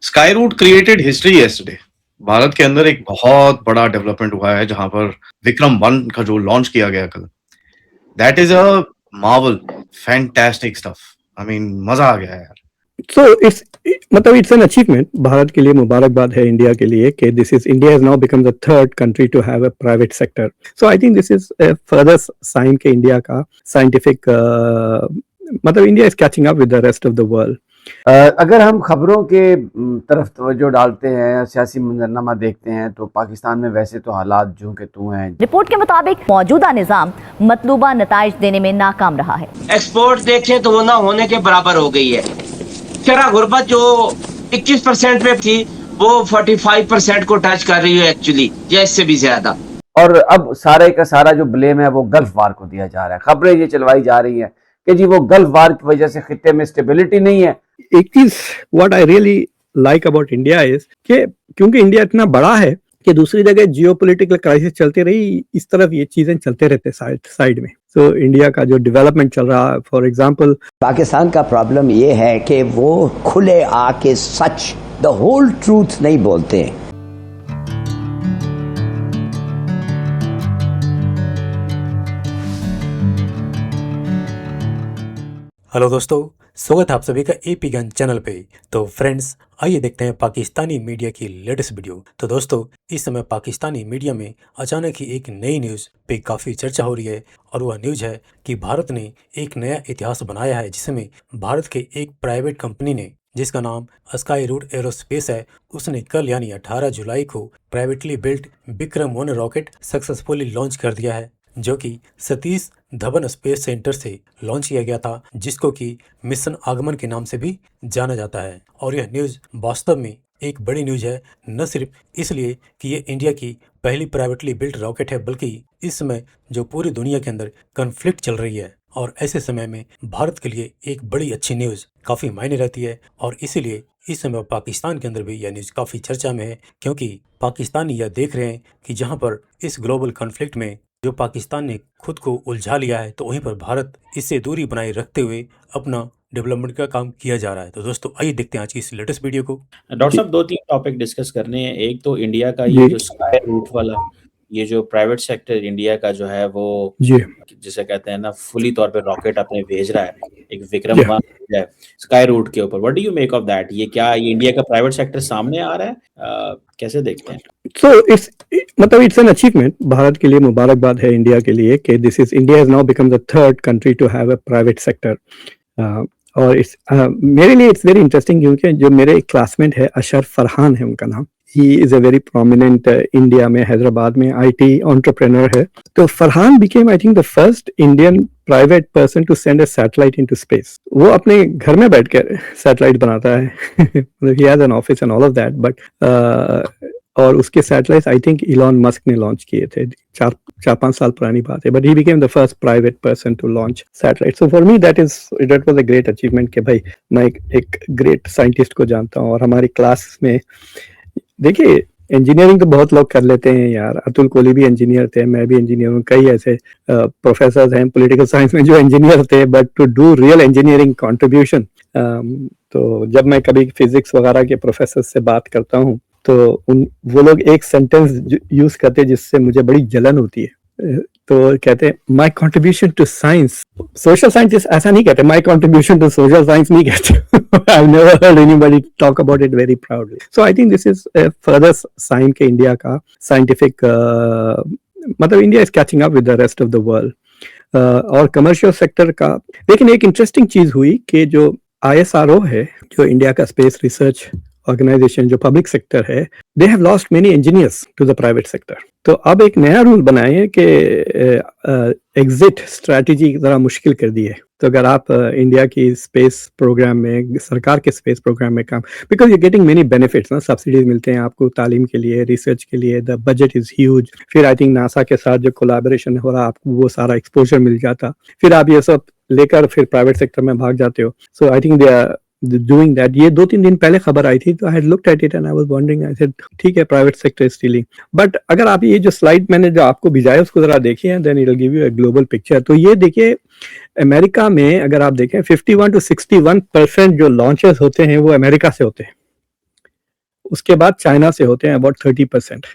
Sky root created history yesterday. Bharat के अंदर एक बहुत बड़ा डेवलपमेंट हुआ है जहां पर विक्रम वन का जो लॉन्च किया गया कल, that is a Marvel, fantastic stuff. I mean मजा आ गया यार। So it's मतलब it's an achievement भारत के लिए मुबारकबाद है इंडिया के लिए कि this is India has now become the third country to have a private sector. So I think this is a further sign कि इंडिया का scientific मतलब India is catching up with the rest of the world. अगर हम खबरों के तरफ तवज्जो डालते हैं, सियासी मंजरनामा देखते हैं तो पाकिस्तान में वैसे तो हालात जो के तू हैं। रिपोर्ट के मुताबिक मौजूदा निजाम मतलूबा नताइज देने में नाकाम रहा है। एक्सपोर्ट देखें तो वो ना होने के बराबर हो गई है। शरह गुर्बत जो 21% पे थी वो 45% को टच कर रही है एक्चुअली, या इससे भी ज्यादा। और अब सारे का सारा जो ब्लेम है वो गल्फ वार को दिया जा रहा है। खबरें ये चलवाई जा रही हैं कि जी वो गल्फ वार की वजह से खित्ते में स्टेबिलिटी नहीं है। एक चीज what I really like about India is कि क्योंकि इंडिया इतना बड़ा है कि दूसरी जगह जियोपॉलिटिकल क्राइसिस चलते रही, इस तरफ ये चीजें चलते रहते साइड में। सो इंडिया का जो डेवलपमेंट चल रहा है, फॉर एग्जांपल पाकिस्तान का प्रॉब्लम ये है कि वो खुले आके सच द होल ट्रूथ नहीं बोलते। हेलो दोस्तों, स्वागत है आप सभी का एपी गन चैनल पे। तो फ्रेंड्स, आइए देखते हैं पाकिस्तानी मीडिया की लेटेस्ट वीडियो। तो दोस्तों, इस समय पाकिस्तानी मीडिया में अचानक ही एक नई न्यूज़ पे काफ़ी चर्चा हो रही है, और वह न्यूज़ है कि भारत ने एक नया इतिहास बनाया है, जिसमें भारत के एक प्राइवेट कंपनी ने, जिसका नाम स्काई रूट एरोस्पेस है, उसने कल यानी 18 जुलाई को privately built Vikram one rocket successfully launch कर दिया है, जो कि सतीश धवन स्पेस सेंटर से लॉन्च किया गया था, जिसको कि मिशन आगमन के नाम से भी जाना जाता है। और यह न्यूज़ वास्तव में एक बड़ी न्यूज़ है, न सिर्फ इसलिए कि ये इंडिया की पहली प्राइवेटली बिल्ट रॉकेट है, बल्कि इस समय जो पूरी दुनिया के अंदर कन्फ्लिक्ट चल रही है, और ऐसे समय में भारत के लिए एक बड़ी अच्छी न्यूज़ काफ़ी मायने रहती है। और इसीलिए इस समय पाकिस्तान के अंदर भी यह न्यूज़ काफ़ी चर्चा में है, क्योंकि पाकिस्तानी यह देख रहे हैं कि जहाँ पर इस ग्लोबल कन्फ्लिक्ट में जो पाकिस्तान ने खुद को उलझा लिया है, तो वहीं पर भारत इससे दूरी बनाए रखते हुए अपना डेवलपमेंट का काम किया जा रहा है। तो दोस्तों, आइए देखते हैं आज की इस लेटेस्ट वीडियो को। डॉक्टर साहब, 2-3 टॉपिक डिस्कस करने हैं। एक तो इंडिया का ये जो स्काई रूट वाला, ये जो प्राइवेट सेक्टर इंडिया का जो है वो जिसे कहते हैं ना, फुली तौर पे रॉकेट अपने भेज रहा है, एक विक्रम वन है स्काई रूट के ऊपर। What do you make of that? ये क्या ये इंडिया का प्राइवेट सेक्टर सामने आ रहा है? कैसे देखते हैं? सो इट्स मतलब इट्स एन अचीवमेंट भारत के लिए मुबारकबाद है इंडिया के लिए कि this is India has now become the third country to have a private sector. और इट्स मेरे लिए इट्स वेरी इंटरेस्टिंग, क्योंकि जो मेरे एक क्लासमेट है अशरफ फरहान है उनका नाम, he is a very prominent India में हैदराबाद में IT एंटरप्रेन्योर है। तो Farhan became I think the first Indian private person to send a satellite into space. वो अपने घर में बैठ कर सैटेलाइट बनाता है मतलब he has an office and all of that, but और उसके satellite I think Elon Musk ने लॉन्च किए थे, 4-5 साल पुरानी बात है, but he became the first private person to launch satellite. So for me that was a great achievement कि भाई मैं एक ग्रेट साइंटिस्ट को जानता हूँ। और हमारी क्लास में देखिए, इंजीनियरिंग तो बहुत लोग कर लेते हैं यार, अतुल कोहली भी इंजीनियर थे, मैं भी इंजीनियर हूँ, कई ऐसे प्रोफेसर हैं पॉलिटिकल साइंस में जो इंजीनियर थे, but to do real engineering contribution. तो जब मैं कभी फिजिक्स वगैरह के प्रोफेसर से बात करता हूँ, तो वो लोग एक सेंटेंस यूज करते हैं जिससे मुझे बड़ी जलन होती है। तो कहते हैं my contribution to science. Social scientist ऐसा नहीं कहते, my contribution to social science नहीं कहते। I've never heard anybody talk about it very proudly. So I think this is a further sign कि इंडिया का साइंटिफिक मतलब India is catching up with the rest of the world. और commercial sector का लेकिन एक interesting चीज हुई कि जो ISRO है, जो इंडिया का स्पेस रिसर्च ऑर्गेनाइजेशन, जो पब्लिक सेक्टर है, they have lost many engineers to the private sector. तो अब एक नया रूल बनाए हैं कि एग्जिट स्ट्रैटेजी जरा मुश्किल कर दी है। तो अगर आप इंडिया की स्पेस प्रोग्राम में, सरकार के स्पेस प्रोग्राम में काम, because you getting many benefits ना, सब्सिडीज मिलते हैं आपको तालीम के लिए, रिसर्च के लिए, द बजट इज ह्यूज। फिर आई थिंक नासा के साथ जो कोलैबोरेशन हो रहा है, आपको वो सारा एक्सपोजर मिल जाता, फिर आप ये सब लेकर फिर प्राइवेट सेक्टर में भाग जाते हो। So I think they are doing that. ये 2-3 दिन पहले खबर आई थी, तो I had looked at it and I was wondering, I said ठीक है, private sector is stealing. But अगर आप ये जो स्लाइड मैंने जो आपको भिजाया उसको जरा देखिए, then it will give you a global picture. तो ये देखिए, अमेरिका में अगर आप देखें 51 to 61% जो लॉन्चेस होते हैं वो अमेरिका से होते हैं। उसके बाद चाइना से होते हैं अबाउट 30%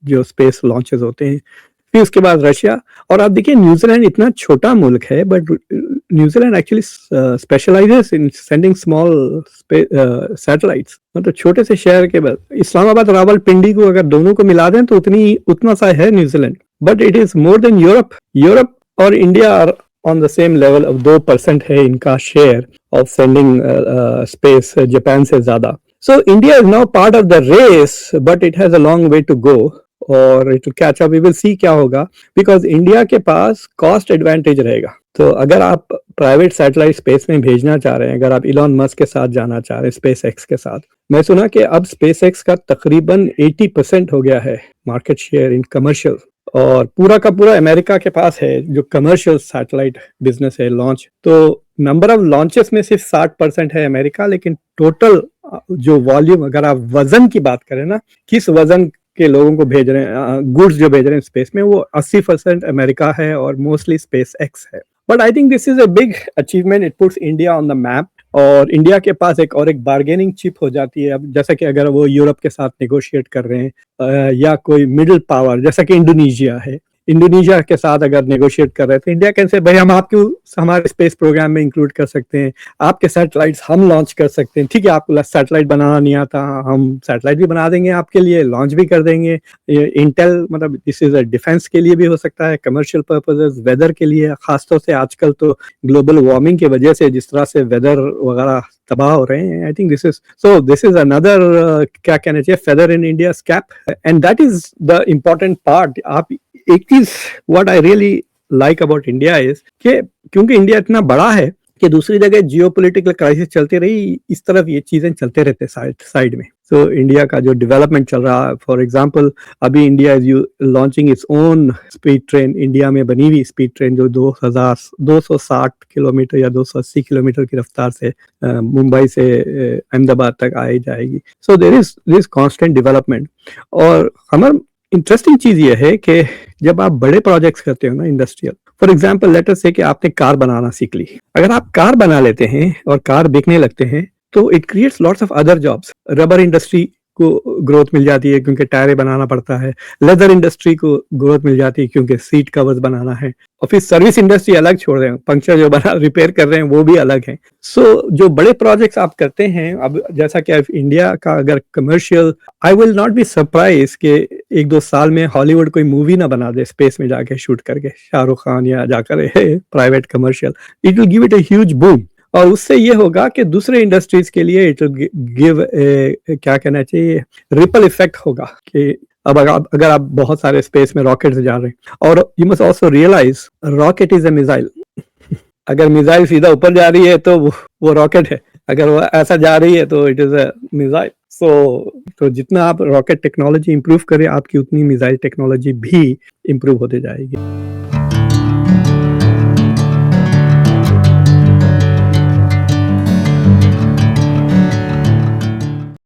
जो स्पेस लॉन्चेस होते हैं, फिर उसके बाद रशिया। और आप देखिए न्यूजीलैंड इतना छोटा मुल्क है, but New Zealand actually specialises in sending small satellites, मतलब छोटे से शहर के बाद इस्लामाबाद रावलपिंडी को अगर दोनों को मिला दें तो उतना सा है New Zealand, but it is more than Europe और India are on the same level of 2% है इनका share of sending space Japan से ज्यादा। So India is now part of the race, but it has a long way to go और it will catch up. We will see क्या होगा, because India के पास cost advantage रहेगा। तो अगर आप प्राइवेट सैटेलाइट स्पेस में भेजना चाह रहे हैं, अगर आप इलॉन मस्क के साथ जाना चाह रहे हैं, स्पेस एक्स के साथ, मैं सुना कि अब स्पेस एक्स का तकरीबन 80% हो गया है मार्केट शेयर इन कमर्शियल, और पूरा का पूरा अमेरिका के पास है जो कमर्शियल सैटेलाइट बिजनेस है लॉन्च। तो नंबर ऑफ लॉन्चेस में सिर्फ 60% है अमेरिका, लेकिन टोटल जो वॉल्यूम, अगर आप वजन की बात करें ना, किस वजन के लोगों को भेज रहे हैं, गुड्स जो भेज रहे हैं स्पेस में, वो 80% अमेरिका है और मोस्टली स्पेस एक्स है। But I think this is a big achievement, it puts India on the map, और इंडिया के पास एक बार्गेनिंग चिप हो जाती है। अब जैसा कि अगर वो यूरोप के साथ नेगोशिएट कर रहे हैं या कोई मिडिल पावर जैसा कि इंडोनेशिया है, इंडोनेशिया के साथ अगर नेगोशिएट कर रहे हैं तो इंडिया कैन से भाई हम आपको हमारे स्पेस प्रोग्राम में इंक्लूड कर सकते हैं, आपके सैटेलाइट्स हम लॉन्च कर सकते हैं, ठीक है आपको सैटेलाइट बनाना नहीं आता, हम सैटेलाइट भी बना देंगे आपके लिए, लॉन्च भी कर देंगे। इंटेल मतलब दिस इज डिफेंस के लिए भी हो सकता है, कमर्शियल पर्पसेस, वेदर के लिए, खासतौर से आजकल तो ग्लोबल वार्मिंग की वजह से जिस तरह से वेदर वगैरह तबाह हो रहे हैं। I think this is another क्या कहना चाहिए feather in India's cap, and that is the important part. आप एक चीज what I really like about India is कि क्योंकि इंडिया इतना बड़ा है कि दूसरी जगह जियोपॉलिटिकल क्राइसिस चलती रही, इस तरफ ये चीजें चलते रहते साइड में। सो इंडिया का जो डेवलपमेंट चल रहा है, फॉर एग्जांपल अभी India is launching its own speed train, India में बनी हुई स्पीड ट्रेन जो 260 किलोमीटर या 280 किलोमीटर की रफ्तार से मुंबई से अहमदाबाद तक आई जाएगी। So there is constant development. और हमारा इंटरेस्टिंग चीज ये है कि जब आप बड़े प्रोजेक्ट्स करते हो ना industrial, for example let us से कि आपने कार बनाना सीख ली, अगर आप कार बना लेते हैं और कार बिकने लगते हैं तो it creates lots of other jobs. Rubber industry को ग्रोथ मिल जाती है क्योंकि टायरें बनाना पड़ता है, लेदर इंडस्ट्री को ग्रोथ मिल जाती है क्योंकि सीट कवर्स बनाना है, और फिर सर्विस इंडस्ट्री अलग छोड़ रहे हैं, पंक्चर जो बना रिपेयर कर रहे हैं वो भी अलग है। सो जो बड़े प्रोजेक्ट्स आप करते हैं, अब जैसा कि इंडिया का अगर commercial, I will not be surprise कि 1-2 साल में हॉलीवुड कोई मूवी ना बना दे स्पेस में जाके शूट करके, शाहरुख खान या जाकर private commercial, it will give it a huge boom. और उससे ये होगा कि दूसरे इंडस्ट्रीज के लिए इट विल गिव क्या कहना चाहिए रिपल इफेक्ट होगा कि अब अगर आप बहुत सारे स्पेस में रॉकेट से जा रहे हैं, और you must also realise rocket is a missile. अगर मिसाइल सीधा ऊपर जा रही है तो वो रॉकेट है, अगर वो ऐसा जा रही है तो इट इज अ मिसाइल। तो जितना आप रॉकेट टेक्नोलॉजी इंप्रूव करें, आपकी उतनी मिसाइल टेक्नोलॉजी भी इंप्रूव होते जाएगी।